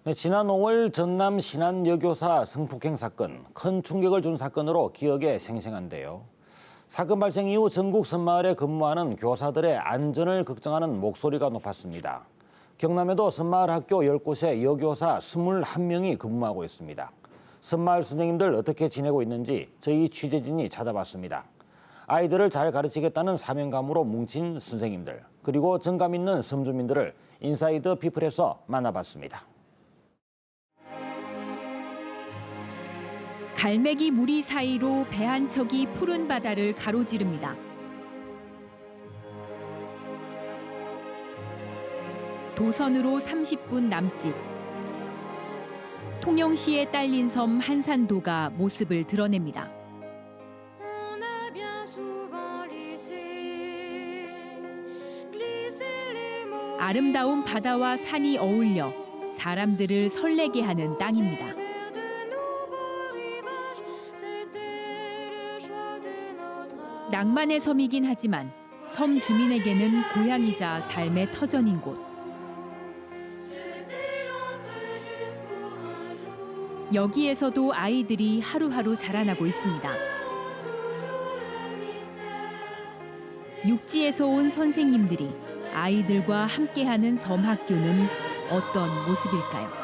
네, 지난 5월 전남 신안 여교사 성폭행 사건, 큰 충격을 준 사건으로 기억에 생생한데요. 사건 발생 이후 전국 섬마을에 근무하는 교사들의 안전을 걱정하는 목소리가 높았습니다. 경남에도 섬마을 학교 10곳에 여교사 21명이 근무하고 있습니다. 섬마을 선생님들 어떻게 지내고 있는지 저희 취재진이 찾아봤습니다. 아이들을 잘 가르치겠다는 사명감으로 뭉친 선생님들, 그리고 정감 있는 섬주민들을 인사이드 피플에서 만나봤습니다. 갈매기 무리 사이로 배 한 척이 푸른 바다를 가로지릅니다. 도선으로 30분 남짓. 통영시에 딸린 섬 한산도가 모습을 드러냅니다. 아름다운 바다와 산이 어울려 사람들을 설레게 하는 땅입니다. 낭만의 섬이긴 하지만 섬 주민에게는 고향이자 삶의 터전인 곳. 여기에서도 아이들이 하루하루 자라나고 있습니다. 육지에서 온 선생님들이 아이들과 함께하는 섬학교는 어떤 모습일까요?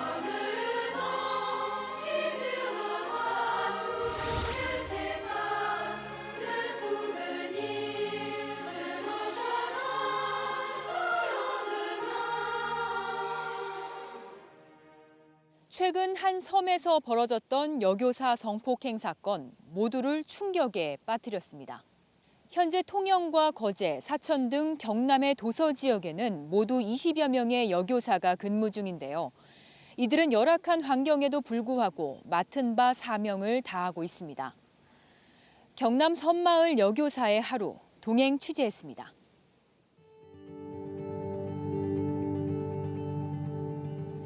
최근 한 섬에서 벌어졌던 여교사 성폭행 사건, 모두를 충격에 빠뜨렸습니다. 현재 통영과 거제, 사천 등 경남의 도서 지역에는 모두 20여 명의 여교사가 근무 중인데요. 이들은 열악한 환경에도 불구하고 맡은 바 사명을 다하고 있습니다. 경남 섬마을 여교사의 하루, 동행 취재했습니다.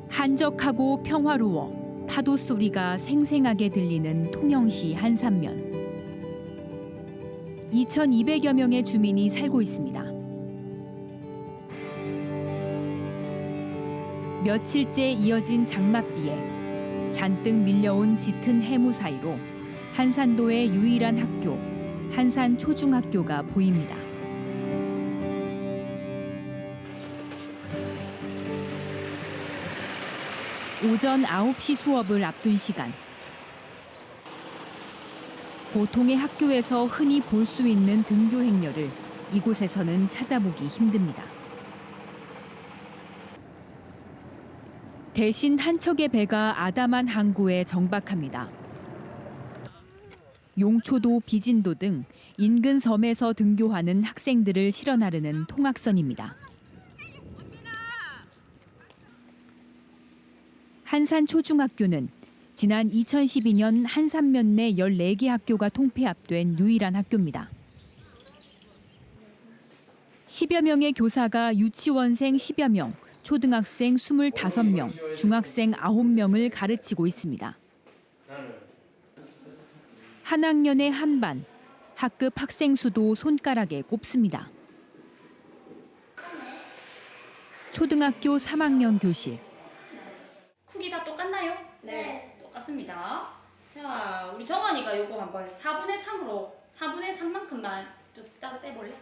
한적하고 평화로워 파도 소리가 생생하게 들리는 통영시 한산면. 2,200여 명의 주민이 살고 있습니다. 며칠째 이어진 장맛비에 잔뜩 밀려온 짙은 해무 사이로 한산도의 유일한 학교, 한산초중학교가 보입니다. 오전 9시 수업을 앞둔 시간. 보통의 학교에서 흔히 볼 수 있는 등교 행렬을 이곳에서는 찾아보기 힘듭니다. 대신 한 척의 배가 아담한 항구에 정박합니다. 용초도, 비진도 등 인근 섬에서 등교하는 학생들을 실어 나르는 통학선입니다. 한산초중학교는 지난 2012년 한산면 내 14개 학교가 통폐합된 유일한 학교입니다. 10여 명의 교사가 유치원생 10여 명, 초등학생 25명, 중학생 9명을 가르치고 있습니다. 한 학년에 한 반, 학급 학생 수도 손가락에 꼽습니다. 초등학교 3학년 교실. 크기 다 똑같나요? 네. 똑같습니다. 자, 우리 정환이가 요거 한번 4분의 3으로 4분의 3만큼만 좀 따로 떼볼래?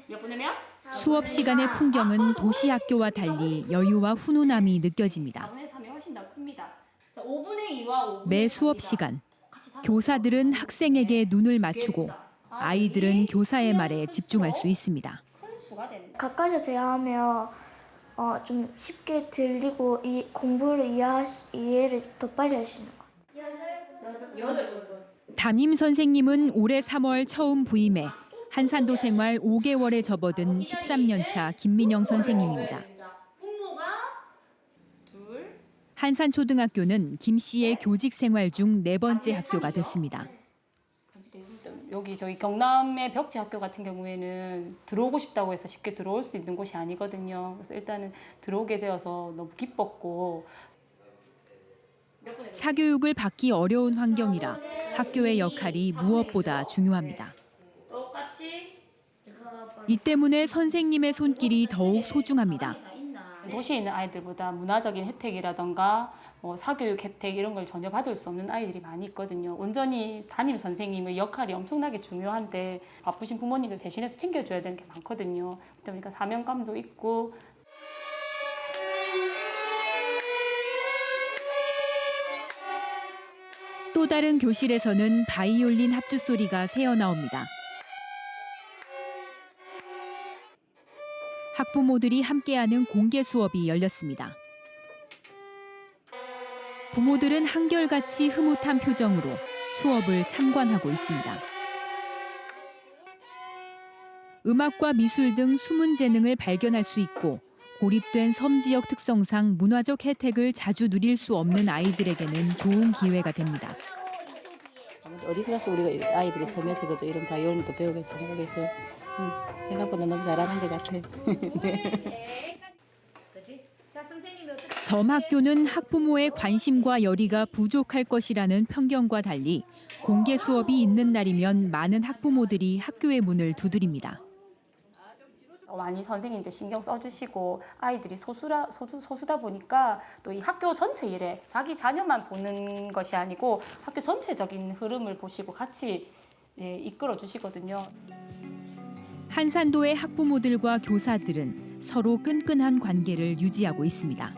몇 분의 몇? 수업 시간의 풍경은 도시 학교와 달리 여유와 훈훈함이 느껴집니다. 4분의 3이 훨씬 더 큽니다. 자, 5분의 2와 5분의 매 수업 3입니다. 시간 같이 다 교사들은 학생에게 눈을 맞추고 아, 아이들은 교사의 말에 집중할 수 있습니다. 큰 수가 되는 가까이서 대화하면 좀 쉽게 들리고 공부를 이해를 더 빨리 할 수 있는 것 같아요. 8분. 담임 선생님은 올해 3월 처음 부임해 한산도 생활 5개월에 접어든 13년 차 김민영 선생님입니다. 분모가 둘. 한산초등학교는 김 씨의 교직 생활 중 4번째 학교가 됐습니다. 여기 저희 경남의 벽지 학교 같은 경우에는 들어오고 싶다고 해서 쉽게 들어올 수 있는 곳이 아니거든요. 그래서 일단은 들어오게 되어서 너무 기뻤고. 사교육을 받기 어려운 환경이라 학교의 역할이 무엇보다 중요합니다. 똑같이 이 때문에 선생님의 손길이 더욱 소중합니다. 도시에 있는 아이들보다 문화적인 혜택이라던가 사교육 혜택 이런 걸 전혀 받을 수 없는 아이들이 많이 있거든요. 온전히 담임 선생님의 역할이 엄청나게 중요한데 바쁘신 부모님들 대신해서 챙겨줘야 되는 게 많거든요. 그러니까 사명감도 있고. 또 다른 교실에서는 바이올린 합주 소리가 새어나옵니다. 학부모들이 함께하는 공개 수업이 열렸습니다. 부모들은 한결같이 흐뭇한 표정으로 수업을 참관하고 있습니다. 음악과 미술 등 숨은 재능을 발견할 수 있고 고립된 섬 지역 특성상 문화적 혜택을 자주 누릴 수 없는 아이들에게는 좋은 기회가 됩니다. 어디서 가서 우리가 아이들이 섬에서 그저 이런 바이올린도 배우겠어. 그래서 생각보다 너무 잘하는 것 같아. 섬 학교는 학부모의 관심과 열의가 부족할 것이라는 편견과 달리 공개 수업이 있는 날이면 많은 학부모들이 학교의 문을 두드립니다. 많이 선생님들 신경 써주시고 아이들이 소수다 보니까 또 이 학교 전체 일에 자기 자녀만 보는 것이 아니고 학교 전체적인 흐름을 보시고 같이 이끌어 주시거든요. 한산도의 학부모들과 교사들은 서로 끈끈한 관계를 유지하고 있습니다.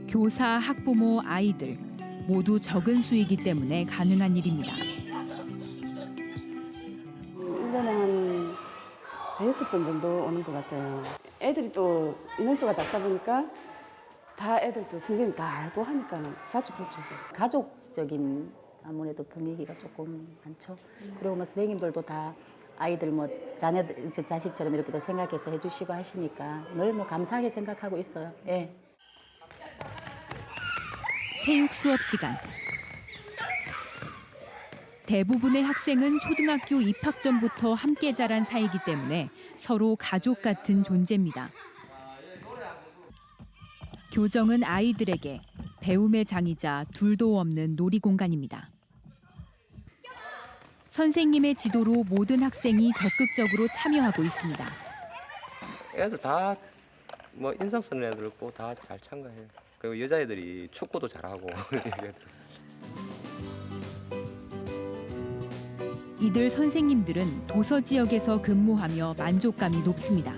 교사, 학부모, 아이들 모두 적은 수이기 때문에 가능한 일입니다. 1년에 한 5번 정도 오는 것 같아요. 애들이 또 인원수가 작다 보니까 다 애들도 선생님 다 알고 하니까 자주 보죠. 가족적인 아무래도 분위기가 조금 많죠. 그리고 뭐 선생님들도 다 아이들 뭐 자녀들 자식처럼 이렇게 또 생각해서 해주시고 하시니까 늘 뭐 감사하게 생각하고 있어요. 예. 체육 수업 시간. 대부분의 학생은 초등학교 입학 전부터 함께 자란 사이이기 때문에 서로 가족 같은 존재입니다. 교정은 아이들에게 배움의 장이자 둘도 없는 놀이 공간입니다. 선생님의 지도로 모든 학생이 적극적으로 참여하고 있습니다. 애들 다 뭐 인상 쓰는 애들 있고 다 잘 참가해요. 그리고 여자애들이 축구도 잘하고. 이들 선생님들은 도서 지역에서 근무하며 만족감이 높습니다.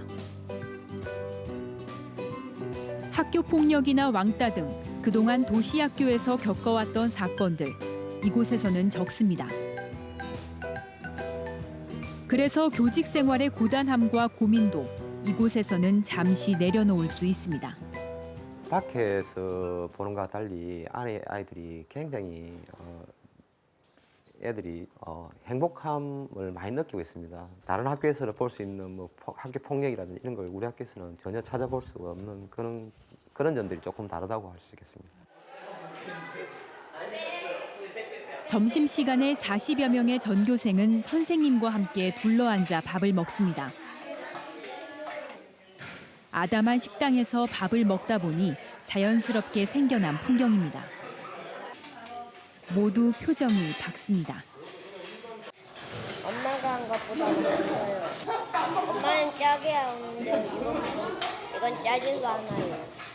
학교 폭력이나 왕따 등 그동안 도시 학교에서 겪어왔던 사건들, 이곳에서는 적습니다. 그래서 교직 생활의 고단함과 고민도 이곳에서는 잠시 내려놓을 수 있습니다. 밖에서 보는 것과 달리 안에 아이들이 굉장히 애들이 행복함을 많이 느끼고 있습니다. 다른 학교에서는 볼 수 있는 뭐 학교 폭력이라든지 이런 걸 우리 학교에서는 전혀 찾아볼 수가 없는 그런 점들이 조금 다르다고 할 수 있겠습니다. 점심시간에 40여 명의 전교생은 선생님과 함께 둘러앉아 밥을 먹습니다. 아담한 식당에서 밥을 먹다 보니 자연스럽게 생겨난 풍경입니다. 모두 표정이 밝습니다. 엄마가 한 것보다 맛있어요. 엄마는 짜게 하는데 이건 짜지도 않아요.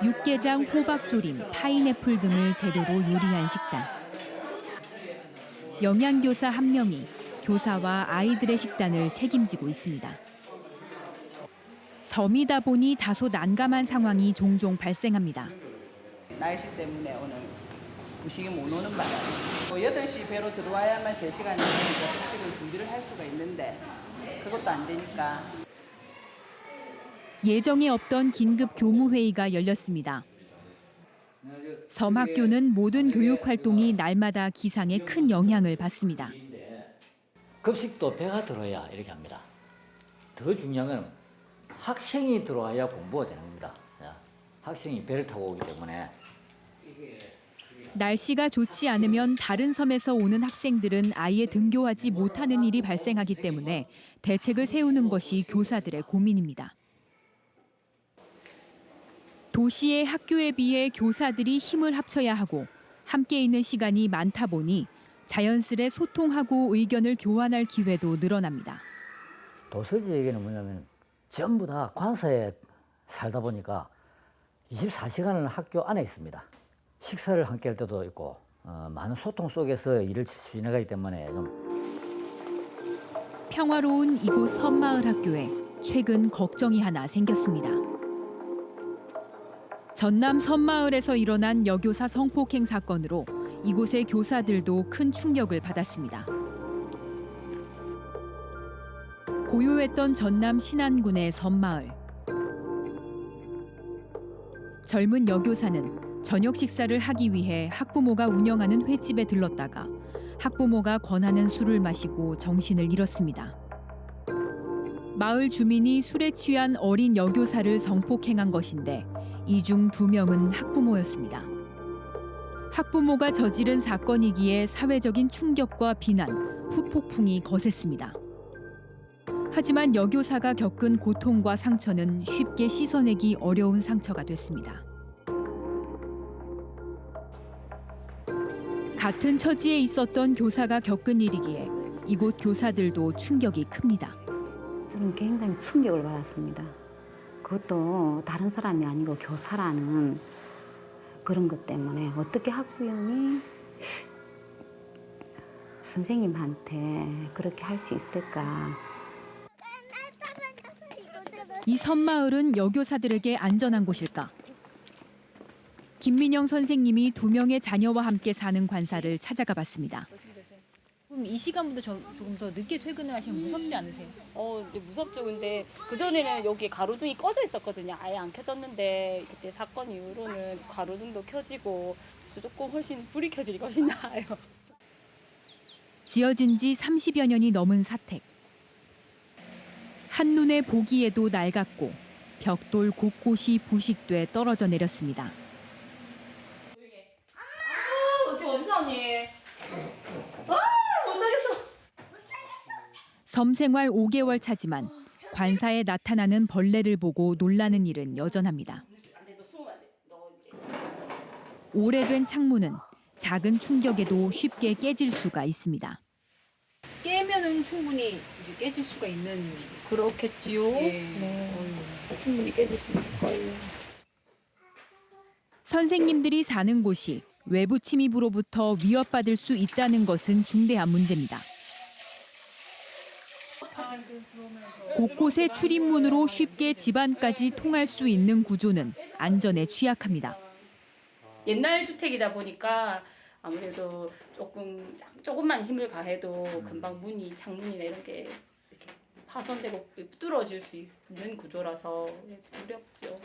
육개장, 호박조림, 파인애플 등을 재료로 요리한 식단. 영양교사 1명이 교사와 아이들의 식단을 책임지고 있습니다. 섬이다 보니 다소 난감한 상황이 종종 발생합니다. 날씨 때문에 오늘 부식이 못 오는 바람에 8시 배로 들어와야만 제 시간에 부식을 준비를 할 수가 있는데 그것도 안 되니까. 예정에 없던 긴급 교무회의가 열렸습니다. 섬학교는 모든 교육 활동이 날마다 기상에 큰 영향을 받습니다. 급식도 배가 들어야 이렇게 합니다. 더 중요한 건 학생이 들어와야 공부가 되는 겁니다. 학생이 배를 타고 오기 때문에. 날씨가 좋지 않으면 다른 섬에서 오는 학생들은 아예 등교하지 못하는 일이 발생하기 때문에 대책을 세우는 것이 교사들의 고민입니다. 도시의 학교에 비해 교사들이 힘을 합쳐야 하고 함께 있는 시간이 많다 보니 자연스레 소통하고 의견을 교환할 기회도 늘어납니다. 도서 지역에는 뭐냐면 전부 다 관서에 살다 보니까 24시간은 학교 안에 있습니다. 식사를 함께 할 때도 있고 많은 소통 속에서 일을 진행하기 때문에 평화로운 이곳 섬마을 학교에 최근 걱정이 하나 생겼습니다. 전남 섬마을에서 일어난 여교사 성폭행 사건으로 이곳의 교사들도 큰 충격을 받았습니다. 고요했던 전남 신안군의 섬마을. 젊은 여교사는 저녁 식사를 하기 위해 학부모가 운영하는 횟집에 들렀다가 학부모가 권하는 술을 마시고 정신을 잃었습니다. 마을 주민이 술에 취한 어린 여교사를 성폭행한 것인데 이 중 2명은 학부모였습니다. 학부모가 저지른 사건이기에 사회적인 충격과 비난, 후폭풍이 거셌습니다. 하지만 여교사가 겪은 고통과 상처는 쉽게 씻어내기 어려운 상처가 됐습니다. 같은 처지에 있었던 교사가 겪은 일이기에 이곳 교사들도 충격이 큽니다. 저는 굉장히 충격을 받았습니다. 그것도 다른 사람이 아니고 교사라는 그런 것 때문에 어떻게 학부형이 선생님한테 그렇게 할 수 있을까. 이 섬마을은 여교사들에게 안전한 곳일까? 김민영 선생님이 2명의 자녀와 함께 사는 관사를 찾아가 봤습니다. 그럼 이 시간보다 조금 더 늦게 퇴근을 하시면 무섭지 않으세요? 네, 무섭죠. 근데 그전에는 여기 가로등이 꺼져 있었거든요. 아예 안 켜졌는데 그때 사건 이후로는 가로등도 켜지고 그래서 조금 훨씬 불이 켜지기 훨씬 나아요. 지어진 지 30여 년이 넘은 사택. 한눈에 보기에도 낡았고 벽돌 곳곳이 부식돼 떨어져 내렸습니다. 어디 나오니? 못 살겠어. 섬 생활 5개월 차지만 관사에 나타나는 벌레를 보고 놀라는 일은 여전합니다. 오래된 창문은 작은 충격에도 쉽게 깨질 수가 있습니다. 깨면은 충분히 이제 깨질 수가 있는. 그렇겠지요. 네. 충분히 깨질 수 있을 거예요. 선생님들이 사는 곳이 외부 침입으로부터 위협받을 수 있다는 것은 중대한 문제입니다. 곳곳에 출입문으로 쉽게 집안까지 통할 수 있는 구조는 안전에 취약합니다. 옛날 주택이다 보니까 아무래도 조금만 힘을 가해도 금방 창문이나 이런 게 이렇게 파손되고 뚫어질 수 있는 구조라서 두렵죠.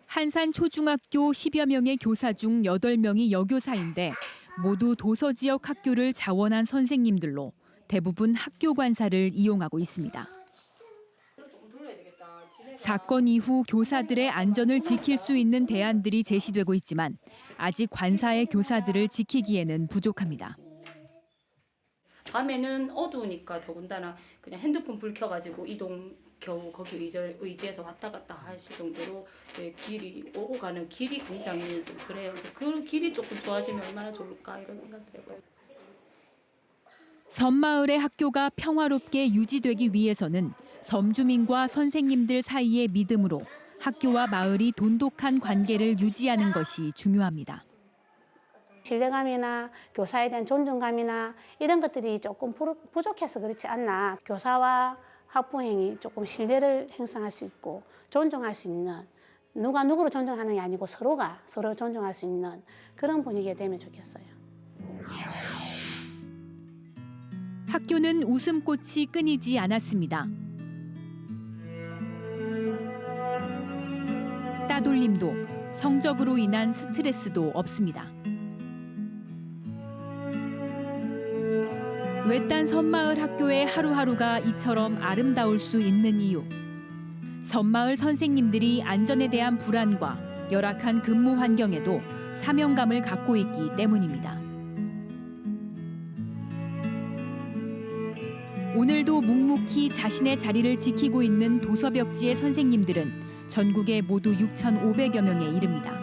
한산 초중학교 10여 명의 교사 중 8명이 여교사인데 모두 도서 지역 학교를 자원한 선생님들로 대부분 학교 관사를 이용하고 있습니다. 사건 이후 교사들의 안전을 지킬 수 있는 대안들이 제시되고 있지만 아직 관사의 교사들을 지키기에는 부족합니다. 밤에는 어두우니까 더군다나 그냥 핸드폰 불 켜가지고 이동 겨우 거기 의지해서 왔다 갔다 하실 정도로 길이 오고 가는 길이 굉장히 좀 그래요. 그래서 그 길이 조금 좋아지면 얼마나 좋을까 이런 생각도 해봐요. 섬마을의 학교가 평화롭게 유지되기 위해서는 섬 주민과 선생님들 사이의 믿음으로 학교와 마을이 돈독한 관계를 유지하는 것이 중요합니다. 신뢰감이나 교사에 대한 존중감이나 이런 것들이 조금 부족해서 그렇지 않나. 교사와 학부형이 조금 신뢰를 형성할 수 있고 존중할 수 있는, 누가 누구를 존중하는 게 아니고 서로가 서로를 존중할 수 있는 그런 분위기가 되면 좋겠어요. 학교는 웃음꽃이 끊이지 않았습니다. 따돌림도 성적으로 인한 스트레스도 없습니다. 외딴 섬마을 학교의 하루하루가 이처럼 아름다울 수 있는 이유. 섬마을 선생님들이 안전에 대한 불안과 열악한 근무 환경에도 사명감을 갖고 있기 때문입니다. 오늘도 묵묵히 자신의 자리를 지키고 있는 도서벽지의 선생님들은 전국에 모두 6,500여 명에 이릅니다.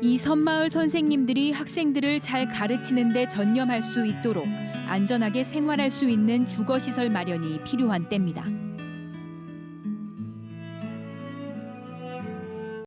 이 섬마을 선생님들이 학생들을 잘 가르치는 데 전념할 수 있도록 안전하게 생활할 수 있는 주거시설 마련이 필요한 때입니다.